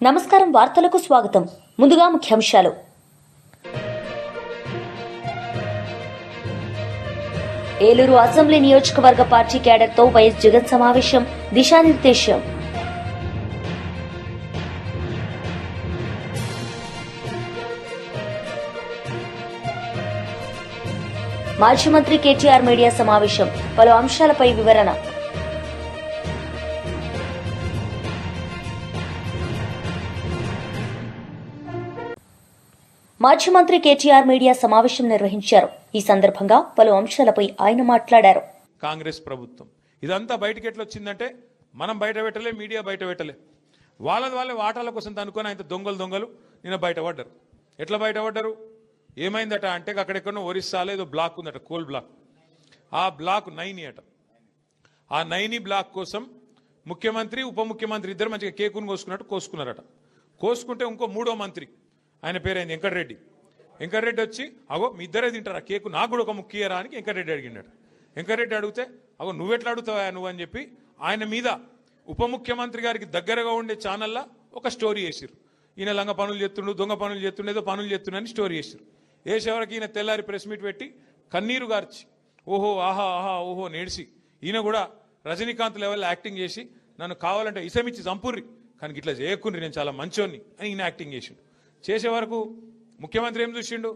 నమస్కారం వార్తలకు స్వాగతం. ముందుగా ముఖ్యాంశాలు. ఏలూరు అసెంబ్లీ నియోజకవర్గ పార్టీ క్యాడర్తో వైఎస్ జగన్ సమావేశం, దిశానిర్దేశం. మాజీ మంత్రి కేటీఆర్ మీడియా సమావేశం, పలు అంశాలపై వివరణ. మాజీ మంత్రి కేటీఆర్ మీడియా సమావేశం నిర్వహించారు. ఈ సందర్భంగా పలు అంశాలపై ఆయన మాట్లాడారు. కాంగ్రెస్ ప్రభుత్వం ఇదంతా బయటకి ఎట్లా వచ్చిందంటే మనం బయట పెట్టలే, మీడియా బయట పెట్టలే, వాళ్ళ వాటాల కోసం అనుకుని ఆయన దొంగలు నిన్న బయటపడ్డారు. ఎట్లా బయటపడ్డారు, ఏమైందట అంటే అక్కడెక్కడో ఒరిస్సాలో ఏదో బ్లాక్ ఉందట, కోల్ బ్లాక్. ఆ బ్లాక్ 9 అట. ఆ 9 బ్లాక్ కోసం ముఖ్యమంత్రి ఉప ముఖ్యమంత్రి ఇద్దరు మంచిగా కేకును కోసుకున్నారట. కోసుకుంటే ఇంకో మూడో మంత్రి, ఆయన పేరైంది వెంకటరెడ్డి వచ్చి, అగో మీ ఇద్దరే తింటారా కేకు, నాకు కూడా ఒక ముఖ్యరా అని వెంకటరెడ్డి అడిగినాడు. వెంకటరెడ్డి అడిగితే, అగో నువ్వెట్లా అడుగుతావా నువ్వు అని చెప్పి ఆయన మీద ఉప ముఖ్యమంత్రి గారికి దగ్గరగా ఉండే ఛానల్లో ఒక స్టోరీ వేసారు. ఈయన లంగ పనులు చేస్తుండు, దొంగ పనులు చేస్తుండే, ఏదో పనులు చేస్తుండని స్టోరీ వేసారు. వేసేవరకు ఈయన తెల్లారి ప్రెస్ మీట్ పెట్టి కన్నీరు గార్చి ఓహో ఆహా ఆహా ఓహో నేడిసి ఈయన కూడా రజనీకాంత్ లెవెల్లో యాక్టింగ్ చేసి నన్ను కావాలంటే ఇసమిచ్చి చంపుర్రి కానీ ఇట్లా చేయకుండ్రి, నేను చాలా మంచోన్ని అని ఈయన యాక్టింగ్ చేసిండు. చేసే వరకు ముఖ్యమంత్రి ఏం చూసిండు,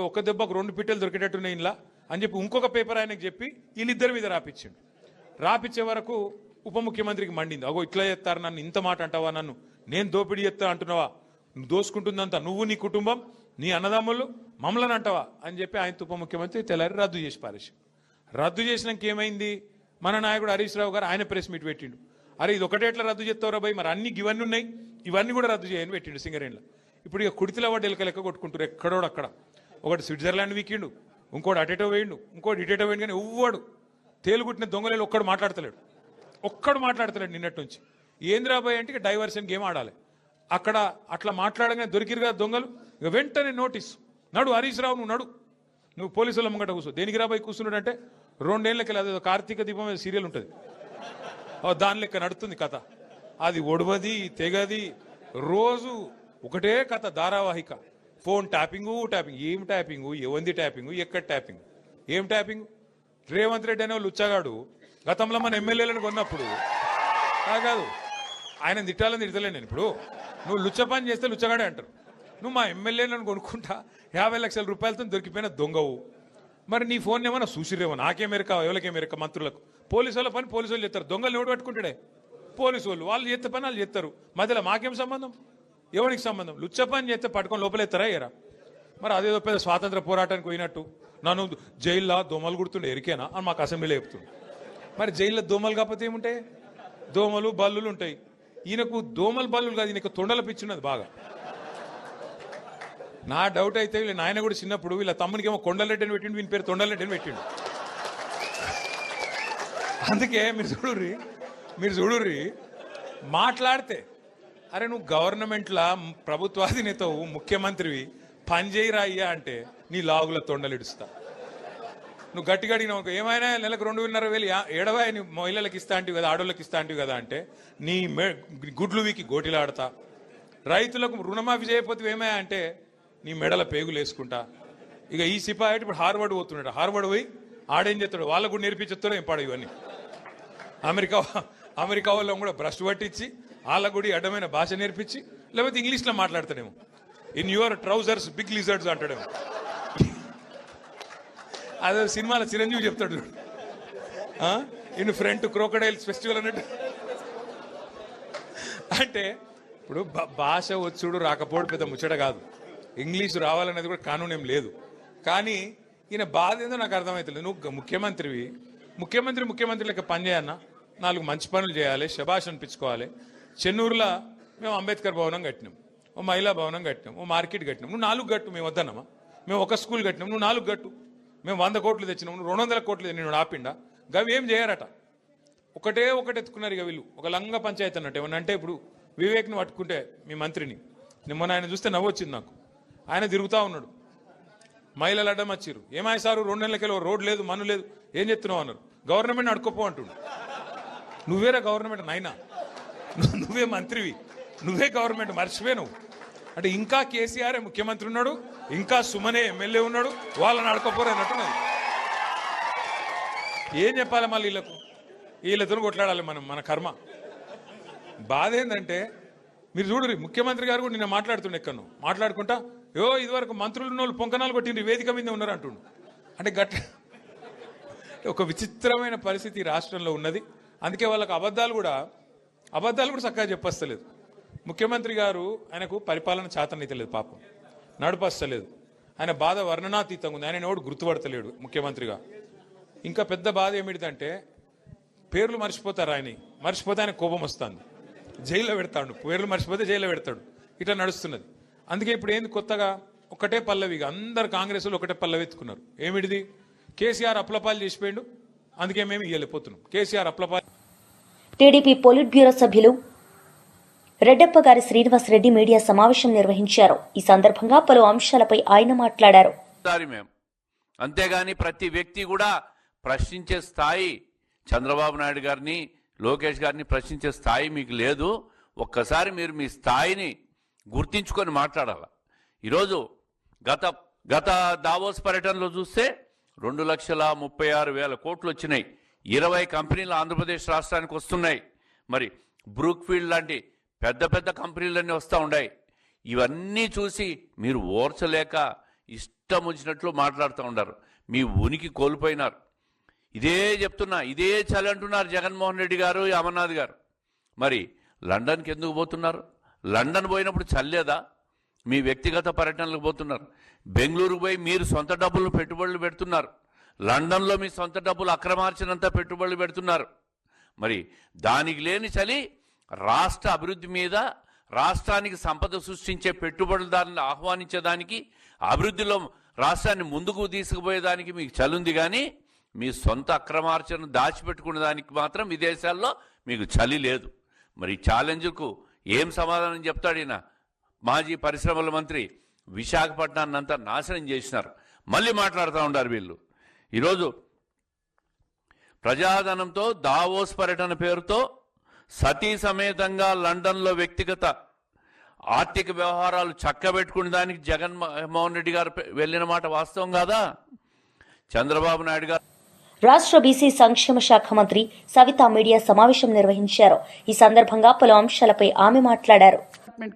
ఒక్క దెబ్బకు 2 పిట్టలు దొరికేటట్టున్నాయి ఇలా అని చెప్పి ఇంకొక పేపర్ ఆయనకు చెప్పి వీళ్ళిద్దరి మీద రాపిచ్చిండు. రాపిచ్చే వరకు ఉప ముఖ్యమంత్రికి మండింది, అగో ఇట్లా చేస్తారు, నన్ను ఇంత మాట అంటావా, నన్ను నేను దోపిడీ చేస్తా అంటున్నావా, నువ్వు దోసుకుంటుందంతా నువ్వు, నీ కుటుంబం, నీ అన్నదమ్ములు, మమ్మల్ని అంటావా అని చెప్పి ఆయన ఉప ముఖ్యమంత్రి తెల్లారి రద్దు చేసి పారేసి. రద్దు చేసినాక ఏమైంది, మన నాయకుడు హరీష్ రావు గారు ఆయన ప్రెస్ మీట్ పెట్టిండు. అరే ఇది ఒకటే ఎట్లా రద్దు చేస్తావురా భయ్, మరి అన్ని ఇవన్నీ ఉన్నాయి, ఇవన్నీ కూడా రద్దు చేయని పెట్టిండు సింగరేణిలో. ఇప్పుడు ఇక కుడితిలో వాడు ఎలక కొట్టుకుంటారు ఎక్కడోడు అక్కడ. ఒకటి స్విట్జర్లాండ్ వీకిండు, ఇంకోటి అటేటో వేయండు, ఇంకోటి ఇటేటో వేయండు, కానీ ఎవ్వడు తేలుగుట్టిన దొంగలేలు ఒక్కడు మాట్లాడతలేడు నిన్నటి నుంచి. ఏంద్రాబాయ్ అంటే ఇక డైవర్షన్ గేమ్ ఆడాలి. అక్కడ అట్లా మాట్లాడగానే దొరికిరు కదా దొంగలు, ఇక వెంటనే నోటీస్, నడు హరీష్ రావు నువ్వు పోలీసుల ముంగట కూర్చో. దేనికి రాబాయి కూర్చున్నాడు అంటే 2 ఏళ్ళకి అదేదో కార్తీక దీపం సీరియల్ ఉంటుంది, దాని లెక్క నడుతుంది కథ. అది ఒడవది తెగది, రోజు ఒకటే కథ ధారావాహిక. ఫోన్ ట్యాపింగు, ఏం ట్యాపింగు, ఎవంది ట్యాపింగు, ఎక్కడ ట్యాపింగ్, ఏం ట్యాపింగ్. రేవంత్ రెడ్డి అనే లుచ్చగాడు గతంలో మన ఎమ్మెల్యేలను కొన్నప్పుడు కాదు, ఆయన తిట్టాలని తిడతలే నేను. ఇప్పుడు నువ్వు లుచ్చ పని చేస్తే లుచ్చగాడే అంటారు. నువ్వు మా ఎమ్మెల్యేలను కొనుక్కుంటా 50 లక్షల రూపాయలతో దొరికిపోయిన దొంగవు. మరి నీ ఫోన్ ఏమన్నా చూసిరేమో, నాకేమెరక ఎవరికేమెరక, మంత్రులకు. పోలీసు వాళ్ళ పని పోలీసు వాళ్ళు చేస్తారు, దొంగలు ఎవడు పట్టుకుంటాడే పోలీసు వాళ్ళు చేస్తే పని వాళ్ళు చేస్తారు. మధ్యలో మాకేం సంబంధం, ఎవరికి సంబంధం. లుచ్చ పని చేస్తే పట్టుకొని లోపలెత్తారా ఎరా. మరి అదేదో పెద్ద స్వాతంత్ర పోరాటానికి పోయినట్టు నన్ను జైల్లో దోమలు గుర్తుండే ఎరికేనా అని మాకు అసెంబ్లీలో చెప్తుంది. మరి జైల్లో దోమలు కాకపోతే ఏముంటాయి, దోమలు బల్లులు ఉంటాయి. ఈయనకు దోమలు బల్లులు కాదు, ఈయనకు తొండల పిచ్చున్నది బాగా. నా డౌట్ అయితే వీళ్ళ నాయన కూడా చిన్నప్పుడు వీళ్ళ తమ్మునికి ఏమో కొండలరెడ్డి అని పెట్టిండు, వీని పేరు తొండలరెడ్డి అని పెట్టిండు. అందుకే మీరు చూడుర్రి మాట్లాడితే, అరే నువ్వు గవర్నమెంట్లో ప్రభుత్వాధినేతవు, ముఖ్యమంత్రివి, పని చేయరా అయ్యా అంటే నీ లాగుల తొండలు ఇడుస్తా. నువ్వు గట్టిగా అడిగినావు, ఏమైనా నెలకు 2,500 ఏడవా నీ మహిళలకు ఇస్తా అంటివి కదా, ఆడోళ్ళకి ఇస్తా అంటివి కదా అంటే నీ గుడ్లు వీకి గోటిలాడతా. రైతులకు రుణమాఫీ చేయకపోతే ఏమయ్యా అంటే నీ మెడల పేగులు వేసుకుంటా. ఇక ఈ సిపాయి ఇప్పుడు హార్వర్డ్ పోతున్నాడు, హార్వర్డ్ పోయి ఆడేం చేస్తాడు, వాళ్ళకు కూడా నేర్పించేస్తాడో ఏం పాడు. ఇవన్నీ అమెరికా వాళ్ళని కూడా బ్రష్ పట్టించి వాళ్ళకు కూడా అడ్డమైన భాష నేర్పించి, లేకపోతే ఇంగ్లీష్లో మాట్లాడతాడేమో. In your trousers big lizards అంటాడేమో. అదే సినిమాలో చిరంజీవి చెప్తాడు, ఇన్ ఫ్రంట్ క్రోకడైల్స్ ఫెస్టివల్ అన్నట్టు. అంటే ఇప్పుడు భాష వచ్చుడు రాకపోవడం పెద్ద ముచ్చట కాదు, ఇంగ్లీషు రావాలనేది కూడా కానూన్ ఏం లేదు. కానీ ఈయన బాధ ఏందో నాకు అర్థమవుతుంది. నువ్వు ముఖ్యమంత్రి లెక్క పని చేయన్నా, 4 మంచి పనులు చేయాలి, శబాష్ అనిపించుకోవాలి. చెన్నూరులో మేము అంబేద్కర్ భవనం కట్టినాం, ఓ మహిళా భవనం కట్టినాం, ఓ మార్కెట్ కట్టినాం. నువ్వు 4 గట్టు, మేము వద్దన్నామా? మేము ఒక స్కూల్ కట్టినాం, నువ్వు 4 గట్టు. మేము 100 కోట్లు తెచ్చినాం, నువ్వు 200 కోట్లు నేను ఆపిండా. గవి ఏం చేయరట, ఒకటే ఎత్తుకున్నారు. ఇక వీళ్ళు ఒక లంగ పంచాయతీ అన్నట్టు. ఏమన్నా అంటే ఇప్పుడు వివేక్ని పట్టుకుంటే మీ మంత్రిని, మొన్న ఆయన చూస్తే నవ్వొచ్చింది నాకు. ఆయన తిరుగుతూ ఉన్నాడు, మహిళలు అడ్డం వచ్చిర్రు. ఏమాయి సారు 2 నెలలకెళ్ళి రోడ్ లేదు, మను లేదు, ఏం చెప్తున్నావు అన్నారు. గవర్నమెంట్ అడుకోపో అంటుండు. నువ్వేరా గవర్నమెంట్ నాయనా, నువ్వే మంత్రివి, నువ్వే గవర్నమెంట్ మర్చిపోయి నువ్వు అంటే ఇంకా కేసీఆర్ ముఖ్యమంత్రి ఉన్నాడు, ఇంకా సుమనే ఎమ్మెల్యే ఉన్నాడు, వాళ్ళని అడకపోరు అన్నట్టున్నది. ఏం చెప్పాలి మళ్ళీ వీళ్ళతో కొట్లాడాలి మన కర్మ. బాధ ఏంటంటే మీరు చూడరు, ముఖ్యమంత్రి గారు కూడా నిన్న మాట్లాడుతుండే ఎక్కడో మాట్లాడుకుంటా ఇదివరకు మంత్రులు ఉన్న వాళ్ళు పొంకనాలు కొట్టిండ్రు వేదిక మీద ఉన్నారు అంటుండు. అంటే ఒక విచిత్రమైన పరిస్థితి రాష్ట్రంలో ఉన్నది. అందుకే వాళ్ళకి అబద్ధాలు కూడా చక్కగా చెప్పస్తలేదు. ముఖ్యమంత్రి గారు ఆయనకు పరిపాలన చేతనైతలేదు, పాపం నడిపస్తలేదు. ఆయన బాధ వర్ణనాతీతంగా ఉంది. ఆయన ఎవడు గుర్తుపడతలేడు ముఖ్యమంత్రిగా. ఇంకా పెద్ద బాధ ఏమిటిదంటే పేర్లు మర్చిపోతారు. మర్చిపోతే ఆయన కోపం వస్తుంది, జైల్లో పెడతాడు. పేర్లు మర్చిపోతే జైల్లో పెడతాడు. ఇట్లా నడుస్తున్నది. అందుకే ఇప్పుడు ఏంది కొత్తగా ఒకటే పల్లవిగా అందరు కాంగ్రెస్లో ఒకటే పల్లవి ఎత్తుకున్నారు. ఏమిటిది? కేసీఆర్ అప్లపాలు చేసిపోయిండు, అందుకే మేము ఇయ్యలేకపోతున్నాం. కేసీఆర్ అప్లపాలు. టీడీపీ పొలిట్ బ్యూరో సభ్యులు రెడ్డప్ప గారి శ్రీనివాసరెడ్డి మీడియా సమావేశం నిర్వహించారు. ఈ సందర్భంగా పలు అంశాలపై ఆయన మాట్లాడారు. అంతేగాని ప్రతి వ్యక్తి కూడా ప్రశ్నించే స్థాయి చంద్రబాబు నాయుడు గారిని, లోకేష్ గారిని ప్రశ్నించే స్థాయి మీకు లేదు. ఒక్కసారి మీరు మీ స్థాయిని గుర్తించుకొని మాట్లాడాలి. ఈరోజు గత దావోస్ పర్యటనలో చూస్తే 2,36,000 కోట్లు వచ్చినాయి. 20 కంపెనీలు ఆంధ్రప్రదేశ్ రాష్ట్రానికి వస్తున్నాయి. మరి బ్రూక్ఫీల్డ్ లాంటి పెద్ద కంపెనీలన్నీ వస్తూ ఉన్నాయి. ఇవన్నీ చూసి మీరు ఓర్చలేక ఇష్టం వచ్చినట్లు మాట్లాడుతూ ఉన్నారు. మీ ఉనికి కోల్పోయినారు. ఇదే చెప్తున్నా, ఇదే చలి అంటున్నారు జగన్మోహన్ రెడ్డి గారు, అమర్నాథ్ గారు. మరి లండన్కి ఎందుకు పోతున్నారు? లండన్ పోయినప్పుడు చల్లేదా? మీ వ్యక్తిగత పర్యటనలకు పోతున్నారు. బెంగళూరుకు పోయి మీరు సొంత డబ్బులు పెట్టుబడులు పెడుతున్నారు. లండన్లో మీ సొంత డబ్బులు అక్రమార్చనంతా పెట్టుబడులు పెడుతున్నారు. మరి దానికి లేని చలి రాష్ట్ర అభివృద్ధి మీద, రాష్ట్రానికి సంపద సృష్టించే పెట్టుబడులదారులను ఆహ్వానించేదానికి, అభివృద్ధిలో రాష్ట్రాన్ని ముందుకు తీసుకుపోయేదానికి మీకు చలి ఉంది. కానీ మీ సొంత అక్రమార్చనను దాచిపెట్టుకునే దానికి మాత్రం విదేశాల్లో మీకు చలి లేదు. మరి ఛాలెంజ్కు ఏం సమాధానం చెప్తాడు ఈయన? మాజీ పరిశ్రమల మంత్రి విశాఖపట్నాన్ని అంతా నాశనం చేసినారు. మళ్ళీ మాట్లాడుతూ ఉంటారు వీళ్ళు. ఈరోజు ప్రజాధనంతో దావోస్ పర్యటన పేరుతో సతీ సమేతంగా లండన్లో వ్యక్తిగత ఆర్థిక వ్యవహారాలు చక్కబెట్టుకునే దానికి జగన్మోహన్ రెడ్డి గారు వెళ్ళిన మాట వాస్తవం కాదా? చంద్రబాబు నాయుడు గారు రాష్ట్ర బీసీ సంక్షేమ శాఖ మంత్రి సవితా మీడియా సమావేశం నిర్వహించారు. ఈ సందర్భంగా పలు అంశాలపై ఆమె మాట్లాడారు.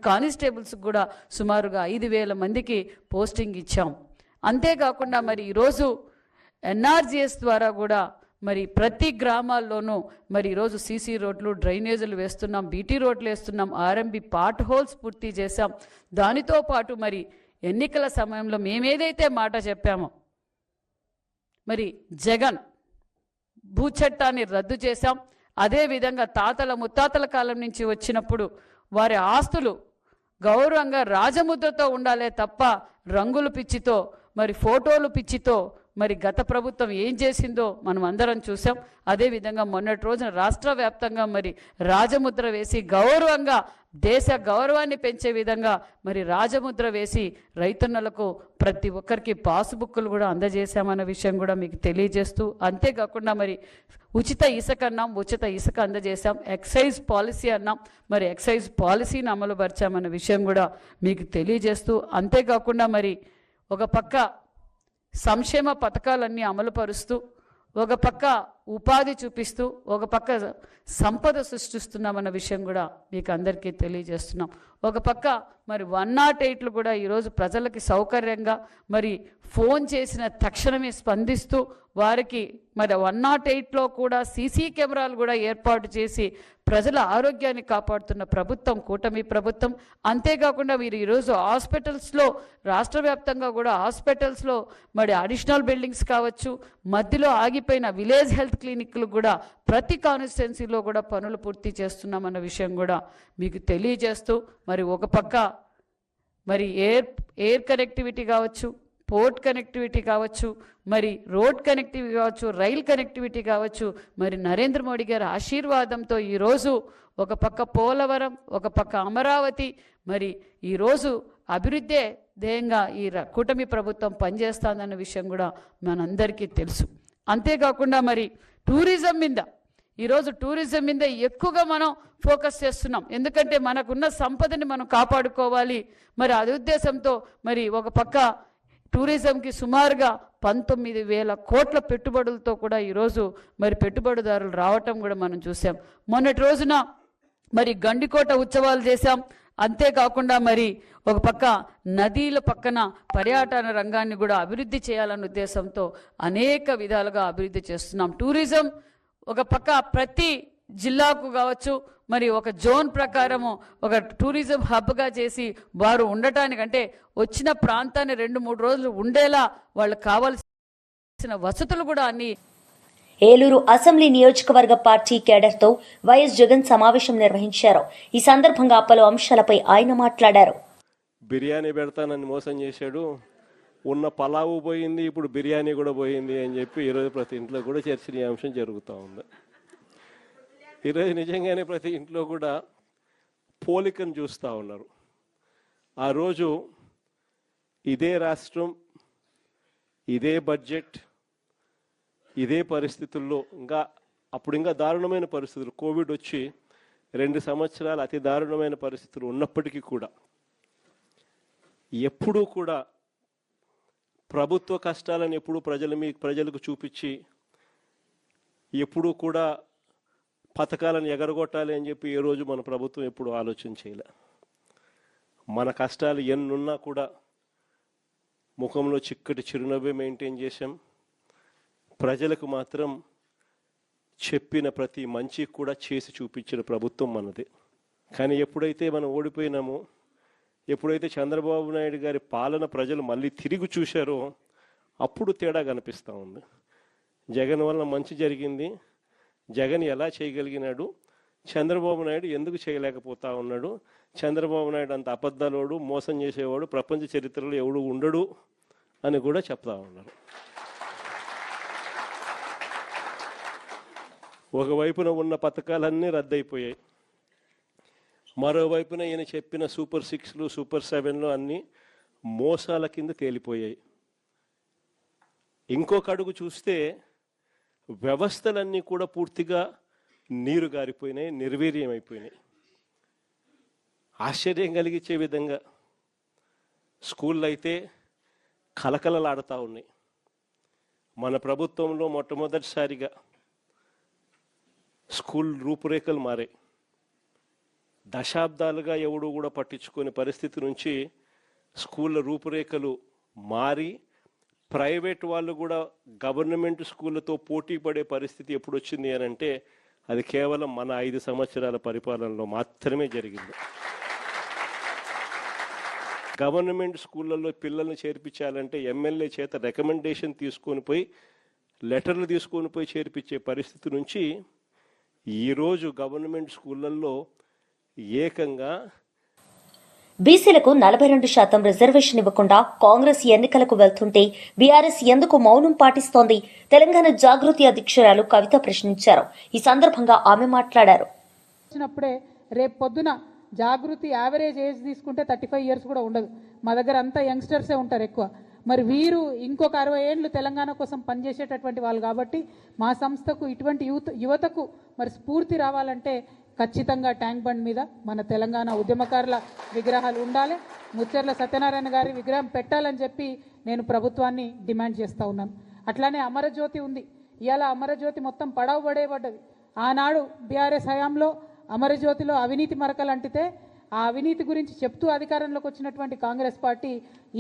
కానిస్టేబుల్స్ కూడా సుమారుగా 5,000 మందికి పోస్టింగ్ ఇచ్చాం. అంతేకాకుండా మరి ఈరోజు ఎన్ఆర్జీఎస్ ద్వారా కూడా మరి ప్రతి గ్రామాల్లోనూ మరి ఈరోజు సీసీ రోడ్లు, డ్రైనేజీలు వేస్తున్నాం, బీటీ రోడ్లు వేస్తున్నాం, ఆర్ఎంబీ పార్ట్ హోల్స్ పూర్తి చేశాం. దానితో పాటు మరి ఎన్నికల సమయంలో మేమేదైతే మాట చెప్పామో మరి జగన్ భూచట్టాన్ని రద్దు చేశాం. అదేవిధంగా తాతల ముత్తాతల కాలం నుంచి వచ్చినప్పుడు వారి ఆస్తులు గౌరవంగా రాజముద్రతో ఉండాలే తప్ప రంగులు పిచ్చితో, మరి ఫోటోలు పిచ్చితో మరి గత ప్రభుత్వం ఏం చేసిందో మనం అందరం చూసాం. అదేవిధంగా మొన్నటి రోజున రాష్ట్ర వ్యాప్తంగా మరి రాజముద్ర వేసి గౌరవంగా దేశ గౌరవాన్ని పెంచే విధంగా మరి రాజముద్ర వేసి రైతన్నలకు ప్రతి ఒక్కరికి పాస్బుక్లు కూడా అందజేశామన్న విషయం కూడా మీకు తెలియజేస్తూ, అంతేకాకుండా మరి ఉచిత ఇసుక అన్నాం, ఉచిత ఇసుక అందజేశాం. ఎక్సైజ్ పాలసీ అన్నాం, మరి ఎక్సైజ్ పాలసీని అమలుపరిచామన్న విషయం కూడా మీకు తెలియజేస్తూ, అంతేకాకుండా మరి ఒక పక్క సంక్షేమ పథకాలన్నీ అమలుపరుస్తూ, ఒక పక్క ఉపాధి చూపిస్తూ, ఒక పక్క సంపద సృష్టిస్తున్నామన్న విషయం కూడా మీకు అందరికీ తెలియజేస్తున్నాం. ఒక పక్క మరి 108లు కూడా ఈరోజు ప్రజలకి సౌకర్యంగా మరి ఫోన్ చేసిన తక్షణమే స్పందిస్తూ వారికి మరి 108లో కూడా సీసీ కెమెరాలు కూడా ఏర్పాటు చేసి ప్రజల ఆరోగ్యాన్ని కాపాడుతున్న ప్రభుత్వం కూటమి ప్రభుత్వం. అంతేకాకుండా మీరు ఈరోజు హాస్పిటల్స్లో రాష్ట్ర వ్యాప్తంగా కూడా హాస్పిటల్స్లో మరి అడిషనల్ బిల్డింగ్స్ కావచ్చు, మధ్యలో ఆగిపోయిన విలేజ్ హెల్త్ క్లినిక్లు కూడా ప్రతి కాన్స్టిట్యున్సీలో కూడా పనులు పూర్తి చేస్తున్నామన్న విషయం కూడా మీకు తెలియజేస్తూ, మరి ఒక పక్క మరి ఎయిర్ కనెక్టివిటీ కావచ్చు, పోర్ట్ కనెక్టివిటీ కావచ్చు, మరి రోడ్ కనెక్టివిటీ కావచ్చు, రైల్ కనెక్టివిటీ కావచ్చు, మరి నరేంద్ర మోడీ గారి ఆశీర్వాదంతో ఈరోజు ఒక పక్క పోలవరం, ఒక పక్క అమరావతి, మరి ఈరోజు అభివృద్ధే ధ్యేయంగా ఈ కూటమి ప్రభుత్వం పనిచేస్తుందన్న విషయం కూడా మనందరికీ తెలుసు. అంతేకాకుండా మరి టూరిజం మీద ఈరోజు టూరిజం మీద ఎక్కువగా మనం ఫోకస్ చేస్తున్నాం. ఎందుకంటే మనకున్న సంపదని మనం కాపాడుకోవాలి. మరి అదే ఉద్దేశంతో మరి ఒక పక్క టూరిజంకి సుమారుగా 19,000 కోట్ల పెట్టుబడులతో కూడా ఈరోజు మరి పెట్టుబడిదారులు రావటం కూడా మనం చూసాం. మొన్నటి రోజున మరి గండికోట ఉత్సవాలు చేశాం. అంతేకాకుండా మరి ఒక పక్క నదీల పక్కన పర్యాటన రంగాన్ని కూడా అభివృద్ధి చేయాలన్న ఉద్దేశంతో అనేక విధాలుగా అభివృద్ధి చేస్తున్నాం. టూరిజం ఒక పక్క ప్రతి జిల్లాకు కావచ్చు మరి ఒక జోన్ ప్రకారము ఒక టూరిజం హబ్గా చేసి వారు ఉండటానికంటే వచ్చిన ప్రాంతాన్ని 2-3 రోజులు ఉండేలా వాళ్ళకి కావాల్సిన వసతులు కూడా అన్ని. ఏలూరు అసెంబ్లీ నియోజకవర్గ పార్టీ కేడర్తో వైఎస్ జగన్ సమావేశం నిర్వహించారు. ఈ సందర్భంగా పలు అంశాలపై ఆయన మాట్లాడారు. బిర్యానీ పెడతానని మోసం చేశాడు, ఉన్న పలావు పోయింది, ఇప్పుడు బిర్యానీ కూడా పోయింది అని చెప్పి ఈరోజు ప్రతి ఇంట్లో కూడా చర్చనీయాంశం జరుగుతూ ఉంది. ఈరోజు నిజంగానే ప్రతి ఇంట్లో కూడా పోలికను చూస్తూ ఉన్నారు. ఆ రోజు ఇదే రాష్ట్రం, ఇదే బడ్జెట్, ఇదే పరిస్థితుల్లో అప్పుడు ఇంకా దారుణమైన పరిస్థితులు, కోవిడ్ వచ్చి 2 సంవత్సరాలు అతి దారుణమైన పరిస్థితులు ఉన్నప్పటికీ కూడా ఎప్పుడూ కూడా ప్రభుత్వ కష్టాలను ఎప్పుడూ ప్రజలకు చూపించి ఎప్పుడూ కూడా పథకాలను ఎగరగొట్టాలి అని చెప్పి ఏ రోజు మన ప్రభుత్వం ఎప్పుడు ఆలోచన చేయలే. మన కష్టాలు ఎన్నున్నా కూడా ముఖంలో చిక్కటి చిరునవ్వే మెయింటైన్ చేశాం. ప్రజలకు మాత్రం చెప్పిన ప్రతి మంచి కూడా చేసి చూపించిన ప్రభుత్వం మనది. కానీ ఎప్పుడైతే మనం ఓడిపోయినామో, ఎప్పుడైతే చంద్రబాబు నాయుడు గారి పాలన ప్రజలు మళ్ళీ తిరిగి చూశారో అప్పుడు తేడా కనిపిస్తూ ఉంది. జగన్ వల్ల మంచి జరిగింది, జగన్ ఎలా చేయగలిగినాడు, చంద్రబాబు నాయుడు ఎందుకు చేయలేకపోతా ఉన్నాడు, చంద్రబాబు నాయుడు అంత అబద్ధాలోడు, మోసం చేసేవాడు ప్రపంచ చరిత్రలో ఎవడు ఉండడు అని కూడా చెప్తా ఉన్నారు. ఒకవైపున ఉన్న పథకాలన్నీ రద్దయిపోయాయి, మరోవైపున ఈయన చెప్పిన సూపర్ 6లు సూపర్ 7లు అన్నీ మోసాల కింద తేలిపోయాయి. ఇంకొక అడుగు చూస్తే వ్యవస్థలన్నీ కూడా పూర్తిగా నీరు గారిపోయినాయి, నిర్వీర్యం అయిపోయినాయి. ఆశ్చర్యం కలిగించే విధంగా స్కూళ్ళు అయితే కలకలలాడుతూ ఉన్నాయి. మన ప్రభుత్వంలో మొట్టమొదటిసారిగా స్కూల్ రూపురేఖలు మారాయి. దశాబ్దాలుగా ఎవడు కూడా పట్టించుకునే పరిస్థితి నుంచి స్కూళ్ళ రూపురేఖలు మారి ప్రైవేట్ వాళ్ళు కూడా గవర్నమెంట్ స్కూళ్ళతో పోటీ పడే పరిస్థితి ఎప్పుడు వచ్చింది అని అంటే అది కేవలం మన 5 సంవత్సరాల పరిపాలనలో మాత్రమే జరిగింది. గవర్నమెంట్ స్కూళ్ళల్లో పిల్లల్ని చేర్పించాలంటే ఎమ్మెల్యే చేత రికమెండేషన్ తీసుకొని పోయి లెటర్లు తీసుకొని పోయి చేర్పించే పరిస్థితి నుంచి ఈరోజు గవర్నమెంట్ స్కూళ్ళల్లో ఏకంగా బీసీలకు 42% రిజర్వేషన్ ఇవ్వకుండా కాంగ్రెస్ ఎన్నికలకు వెళ్తుంటే బీఆర్ఎస్ ఎందుకు మౌనం పాటిస్తోంది? తెలంగాణ జాగృతి అధ్యక్షురాలు కవిత ప్రశ్నించారు. ఈ సందర్భంగా ఆమె మాట్లాడారు. రేపు పొద్దున జాగృతి యావరేజ్ ఏజ్ తీసుకుంటే 35 ఇయర్స్ కూడా ఉండదు. మా దగ్గర అంతా యంగ్స్టర్సే ఉంటారు ఎక్కువ. మరి వీరు ఇంకొక 60 ఏళ్ళు తెలంగాణ కోసం పనిచేసేటటువంటి వాళ్ళు కాబట్టి మా సంస్థకు ఇటువంటి యువతకు మరి స్ఫూర్తి రావాలంటే ఖచ్చితంగా ట్యాంక్ బండ్ మీద మన తెలంగాణ ఉద్యమకారుల విగ్రహాలు ఉండాలి. ముచ్చెర్ల సత్యనారాయణ గారి విగ్రహం పెట్టాలని చెప్పి నేను ప్రభుత్వాన్ని డిమాండ్ చేస్తూ ఉన్నాను. అట్లానే అమరజ్యోతి ఉంది. ఇవాళ అమరజ్యోతి మొత్తం పడవబడేబడ్డది. ఆనాడు బీఆర్ఎస్ హయాంలో అమరజ్యోతిలో అవినీతి మరకలు అంటితే ఆ అవినీతి గురించి చెప్తూ అధికారంలోకి వచ్చినటువంటి కాంగ్రెస్ పార్టీ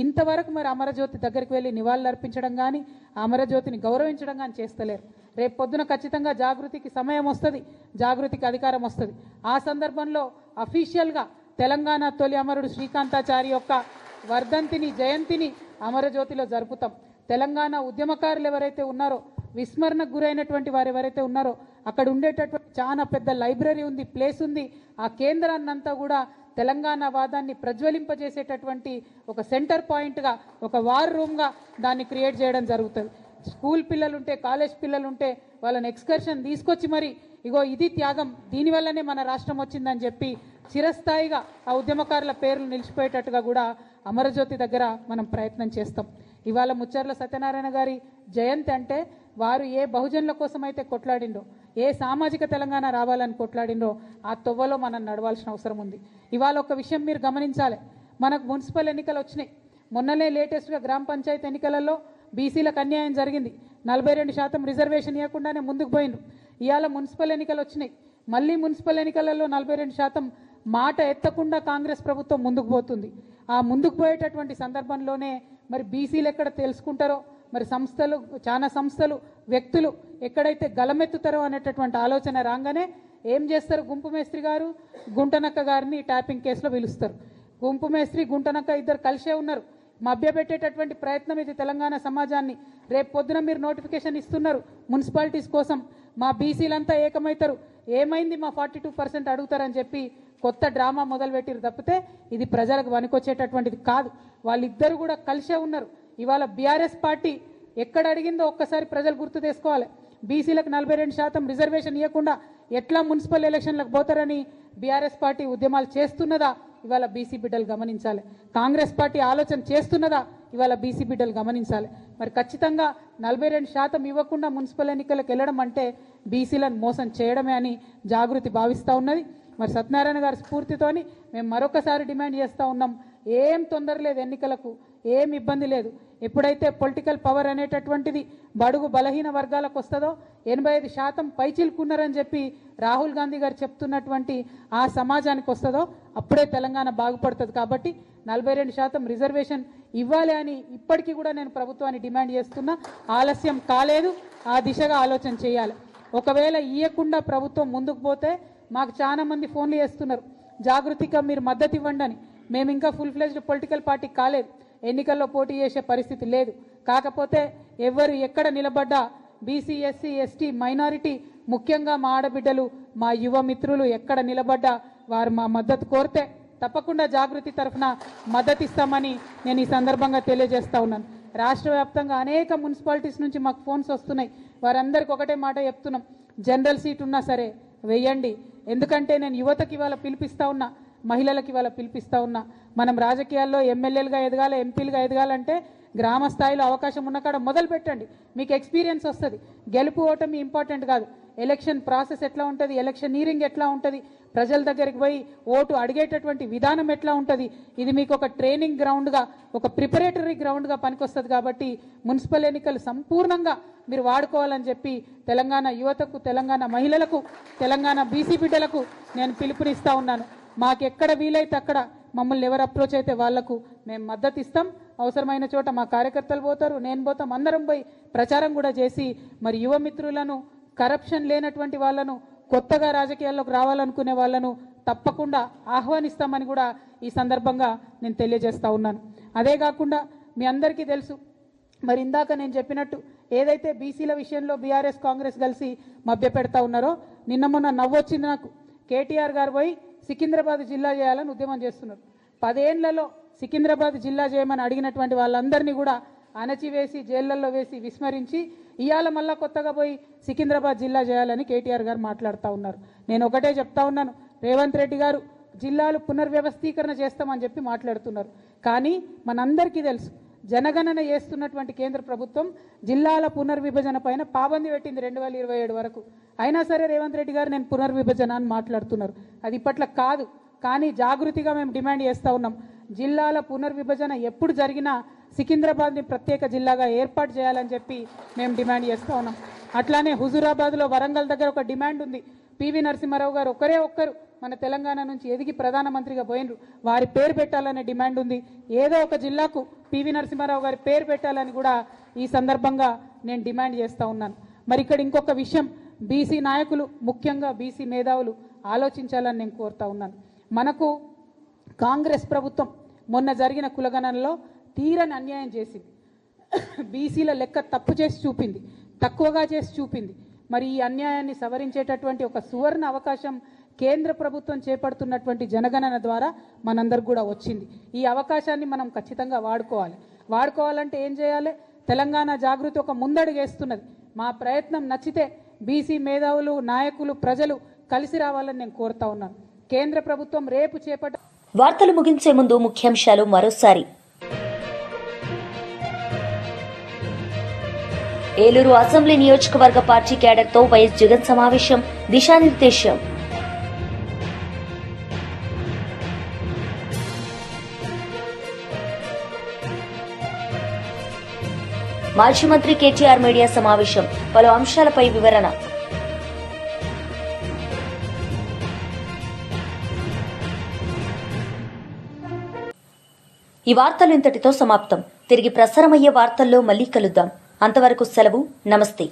ఇంతవరకు మరి అమరజ్యోతి దగ్గరికి వెళ్ళి నివాళులు అర్పించడం కానీ అమరజ్యోతిని గౌరవించడం కానీ చేస్తలేరు. రేపు పొద్దున ఖచ్చితంగా జాగృతికి సమయం వస్తుంది, జాగృతికి అధికారం వస్తుంది. ఆ సందర్భంలో అఫీషియల్గా తెలంగాణ తొలి అమరుడు శ్రీకాంతాచారి యొక్క వర్ధంతిని జయంతిని అమరజ్యోతిలో జరుపుతాం. తెలంగాణ ఉద్యమకారులు ఎవరైతే ఉన్నారో, విస్మరణకు గురైనటువంటి వారు ఎవరైతే ఉన్నారో అక్కడ ఉండేటటువంటి చాలా పెద్ద లైబ్రరీ ఉంది, ప్లేస్ ఉంది. ఆ కేంద్రాన్నంతా కూడా తెలంగాణ వాదాన్ని ప్రజ్వలింపజేసేటటువంటి ఒక సెంటర్ పాయింట్గా, ఒక వార్ రూమ్గా దాన్ని క్రియేట్ చేయడం జరుగుతుంది. స్కూల్ పిల్లలుంటే, కాలేజ్ పిల్లలుంటే వాళ్ళని ఎక్స్కర్షన్ తీసుకొచ్చి మరి ఇగో ఇది త్యాగం, దీనివల్లనే మన రాష్ట్రం వచ్చిందని చెప్పి చిరస్థాయిగా ఆ ఉద్యమకారుల పేర్లు నిలిచిపోయేటట్టుగా కూడా అమరజ్యోతి దగ్గర మనం ప్రయత్నం చేస్తాం. ఇవాళ ముచ్చెర్ల సత్యనారాయణ గారి జయంతి అంటే వారు ఏ బహుజనుల కోసం అయితే కొట్లాడిండో, ఏ సామాజిక తెలంగాణ రావాలని కొట్లాడినో ఆ తొవ్వలో మనం నడవాల్సిన అవసరం ఉంది. ఇవాళ ఒక విషయం మీరు గమనించాలి, మనకు మున్సిపల్ ఎన్నికలు వచ్చినాయి. మొన్ననే లేటెస్ట్గా గ్రామ పంచాయతీ ఎన్నికలలో బీసీలకు అన్యాయం జరిగింది. 42% రిజర్వేషన్ ఇవ్వకుండానే ముందుకు పోయిండ్రు. ఇవాళ మున్సిపల్ ఎన్నికలు వచ్చినాయి, మళ్ళీ మున్సిపల్ ఎన్నికలలో 42% మాట ఎత్తకుండా కాంగ్రెస్ ప్రభుత్వం ముందుకు పోతుంది. ఆ ముందుకు పోయేటటువంటి సందర్భంలోనే మరి బీసీలు ఎక్కడ తెలుసుకుంటారో, మరి సంస్థలు, చాలా సంస్థలు, వ్యక్తులు ఎక్కడైతే గలమెత్తుతారో అనేటటువంటి ఆలోచన రాగానే ఏం చేస్తారు, గుంపు మేస్త్రి గారు గుంటనక్క గారిని ట్యాపింగ్ కేసులో పిలుస్తారు. గుంపు మేస్త్రి గుంటనక్క ఇద్దరు కలిసే ఉన్నారు. మభ్యపెట్టేటటువంటి ప్రయత్నం ఇది తెలంగాణ సమాజాన్ని. రేపు పొద్దున మీరు నోటిఫికేషన్ ఇస్తున్నారు మున్సిపాలిటీస్ కోసం, మా బీసీలంతా ఏకమవుతారు, ఏమైంది మా 42% అడుగుతారని చెప్పి కొత్త డ్రామా మొదలుపెట్టిరు తప్పితే ఇది ప్రజలకు వనికొచ్చేటటువంటిది కాదు. వాళ్ళిద్దరు కూడా కలిసే ఉన్నారు. ఇవాళ బీఆర్ఎస్ పార్టీ ఎక్కడ అడిగిందో ఒక్కసారి ప్రజలు గుర్తు చేసుకోవాలి. బీసీలకు 42% రిజర్వేషన్ ఇవ్వకుండా ఎట్లా మున్సిపల్ ఎలక్షన్లకు పోతారని బీఆర్ఎస్ పార్టీ ఉద్యమాలు చేస్తున్నదా ఇవాళ బీసీ బిడ్డలు గమనించాలి. కాంగ్రెస్ పార్టీ ఆలోచన చేస్తున్నదా ఇవాళ బీసీ బిడ్డలు గమనించాలి. మరి ఖచ్చితంగా 42% ఇవ్వకుండా మున్సిపల్ ఎన్నికలకు వెళ్ళడం అంటే బీసీలను మోసం చేయడమే అని జాగృతి భావిస్తూ ఉన్నది. మరి సత్యనారాయణ గారి స్ఫూర్తితోని మేము మరొకసారి డిమాండ్ చేస్తూ ఉన్నాం, ఏం తొందర లేదు, ఎన్నికలకు ఏం ఇబ్బంది లేదు. ఎప్పుడైతే పొలిటికల్ పవర్ అనేటటువంటిది బడుగు బలహీన వర్గాలకు వస్తుందో, 85% పైచిలుకున్నారని చెప్పి రాహుల్ గాంధీ గారు చెప్తున్నటువంటి ఆ సమాజానికి వస్తుందో అప్పుడే తెలంగాణ బాగుపడుతుంది. కాబట్టి 42% రిజర్వేషన్ ఇవ్వాలి అని ఇప్పటికీ కూడా నేను ప్రభుత్వాన్ని డిమాండ్ చేస్తున్నా. ఆలస్యం కాలేదు, ఆ దిశగా ఆలోచన చేయాలి. ఒకవేళ ఇవ్వకుండా ప్రభుత్వం ముందుకు పోతే మాకు చాలా మంది ఫోన్లు చేస్తున్నారు, జాగృతిగా మీరు మద్దతు ఇవ్వండి అని. మేము ఇంకా ఫుల్ ఫ్లెజ్డ్ పొలిటికల్ పార్టీ కాలేదు, ఎన్నికల్లో పోటీ చేసే పరిస్థితి లేదు. కాకపోతే ఎవరు ఎక్కడ నిలబడ్డా బీసీ, ఎస్సీ, ఎస్టీ, మైనారిటీ, ముఖ్యంగా మా ఆడబిడ్డలు, మా యువ మిత్రులు ఎక్కడ నిలబడ్డా వారు మా మద్దతు కోరితే తప్పకుండా జాగృతి తరఫున మద్దతు ఇస్తామని నేను ఈ సందర్భంగా తెలియజేస్తా ఉన్నాను. రాష్ట్ర వ్యాప్తంగా అనేక మున్సిపాలిటీస్ నుంచి మాకు ఫోన్స్ వస్తున్నాయి. వారందరికీ ఒకటే మాట చెప్తున్నాం, జనరల్ సీట్ ఉన్నా సరే వెయ్యండి. ఎందుకంటే నేను యువతకి ఇవాళ పిలిపిస్తా ఉన్నా, మహిళలకు ఇవాళ పిలిపిస్తా ఉన్నా. మనం రాజకీయాల్లో ఎమ్మెల్యేలుగా ఎదగాలి, ఎంపీలుగా ఎదగాలంటే గ్రామ స్థాయిలో అవకాశం ఉన్న కాడ మొదలు పెట్టండి, మీకు ఎక్స్పీరియన్స్ వస్తుంది. గెలుపు ఓటమి ఇంపార్టెంట్ కాదు, ఎలక్షన్ ప్రాసెస్ ఎట్లా ఉంటుంది, ఎలక్షనీరింగ్ ఎట్లా ఉంటుంది, ప్రజల దగ్గరికి పోయి ఓటు అడిగేటటువంటి విధానం ఎట్లా ఉంటుంది, ఇది మీకు ఒక ట్రైనింగ్ గ్రౌండ్గా, ఒక ప్రిపరేటరీ గ్రౌండ్గా పనికొస్తుంది. కాబట్టి మున్సిపల్ ఎన్నికలు సంపూర్ణంగా మీరు వాడుకోవాలని చెప్పి తెలంగాణ యువతకు, తెలంగాణ మహిళలకు, తెలంగాణ బీసీ బిడ్డలకు నేను పిలుపునిస్తా ఉన్నాను. మాకు ఎక్కడ వీలైతే అక్కడ మమ్మల్ని ఎవరు అప్రోచ్ అయితే వాళ్లకు మేము మద్దతు ఇస్తాం. అవసరమైన చోట మా కార్యకర్తలు పోతారు, నేను పోతాం, అందరం పోయి ప్రచారం కూడా చేసి మరి యువ మిత్రులను, కరప్షన్ లేనటువంటి వాళ్ళను, కొత్తగా రాజకీయాల్లోకి రావాలనుకునే వాళ్ళను తప్పకుండా ఆహ్వానిస్తామని కూడా ఈ సందర్భంగా నేను తెలియజేస్తా ఉన్నాను. అదే కాకుండా మీ అందరికీ తెలుసు, మరి ఇందాక నేను చెప్పినట్టు ఏదైతే బీసీల విషయంలో బీఆర్ఎస్ కాంగ్రెస్ కలిసి మభ్య పెడతా ఉన్నారో, నిన్న మొన్న నవ్వొచ్చింది నాకు. కేటీఆర్ గారు పోయి సికింద్రాబాద్ జిల్లా చేయాలని ఉద్యమం చేస్తున్నారు. 10 ఏళ్లలో సికింద్రాబాద్ జిల్లా చేయమని అడిగినటువంటి వాళ్ళందరినీ కూడా అణచివేసి జైళ్లలో వేసి విస్మరించి ఇవాళ మళ్ళా కొత్తగా పోయి సికింద్రాబాద్ జిల్లా చేయాలని కేటీఆర్ గారు మాట్లాడుతూ ఉన్నారు. నేను ఒకటే చెప్తా ఉన్నాను, రేవంత్ రెడ్డి గారు జిల్లాలు పునర్వ్యవస్థీకరణ చేస్తామని చెప్పి మాట్లాడుతున్నారు. కానీ మనందరికీ తెలుసు, జనగణన చేస్తున్నటువంటి కేంద్ర ప్రభుత్వం జిల్లాల పునర్విభజన పైన పాబంది పెట్టింది 2027 వరకు. అయినా సరే రేవంత్ రెడ్డి గారు నేను పునర్విభజన అని మాట్లాడుతున్నారు. అది ఇప్పట్లో కాదు. కానీ జాగృతిగా మేము డిమాండ్ చేస్తూ ఉన్నాం, జిల్లాల పునర్విభజన ఎప్పుడు జరిగినా సికింద్రాబాద్ని ప్రత్యేక జిల్లాగా ఏర్పాటు చేయాలని చెప్పి మేము డిమాండ్ చేస్తూ ఉన్నాం. అట్లానే హుజూరాబాద్లో, వరంగల్ దగ్గర ఒక డిమాండ్ ఉంది. పివి నరసింహారావు గారు ఒక్కరు మన తెలంగాణ నుంచి ఎదిగి ప్రధానమంత్రిగా పోయినరు, వారి పేరు పెట్టాలనే డిమాండ్ ఉంది. ఏదో ఒక జిల్లాకు పివి నరసింహారావు గారి పేరు పెట్టాలని కూడా ఈ సందర్భంగా నేను డిమాండ్ చేస్తూ ఉన్నాను. మరి ఇక్కడ ఇంకొక విషయం, బీసీ నాయకులు, ముఖ్యంగా బీసీ మేధావులు ఆలోచించాలని నేను కోరుతా ఉన్నాను. మనకు కాంగ్రెస్ ప్రభుత్వం మొన్న జరిగిన కులగణనలో తీరని అన్యాయం చేసింది. బీసీల లెక్క తప్పు చేసి చూపింది, తక్కువగా చేసి చూపింది. మరి ఈ అన్యాయాన్ని సవరించేటటువంటి ఒక సువర్ణ అవకాశం కేంద్ర ప్రభుత్వం చేపడుతున్నటువంటి జనగణన ద్వారా మనందరికి కూడా వచ్చింది. ఈ అవకాశాన్ని మనం ఖచ్చితంగా వాడుకోవాలంటే ఏం చేయాలి? తెలంగాణ జాగృతి ఒక ముందడుగు వేస్తున్నది. మా ప్రయత్నం నచ్చితే బీసీ మేధావులు, నాయకులు, ప్రజలు కలిసి రావాలని నేను కోరుతా ఉన్నాను. కేంద్ర ప్రభుత్వం రేపు వార్తలు ముగించే ముందు ముఖ్యాంశాలు మరోసారి. ఏలూరు అసెంబ్లీ నియోజకవర్గ పార్టీ క్యాడర్తో వైఎస్ జగన్ సమావేశం, దిశానిర్దేశం. మాజీ మంత్రి కేటీఆర్ మీడియా సమావేశం, పలు అంశాలపై వివరణ. ఈ వార్తలు ఇంతటితో సమాప్తం. తిరిగి ప్రసారమయ్యే వార్తల్లో మళ్లీ కలుద్దాం. అంతవరకు సెలవు. నమస్తే.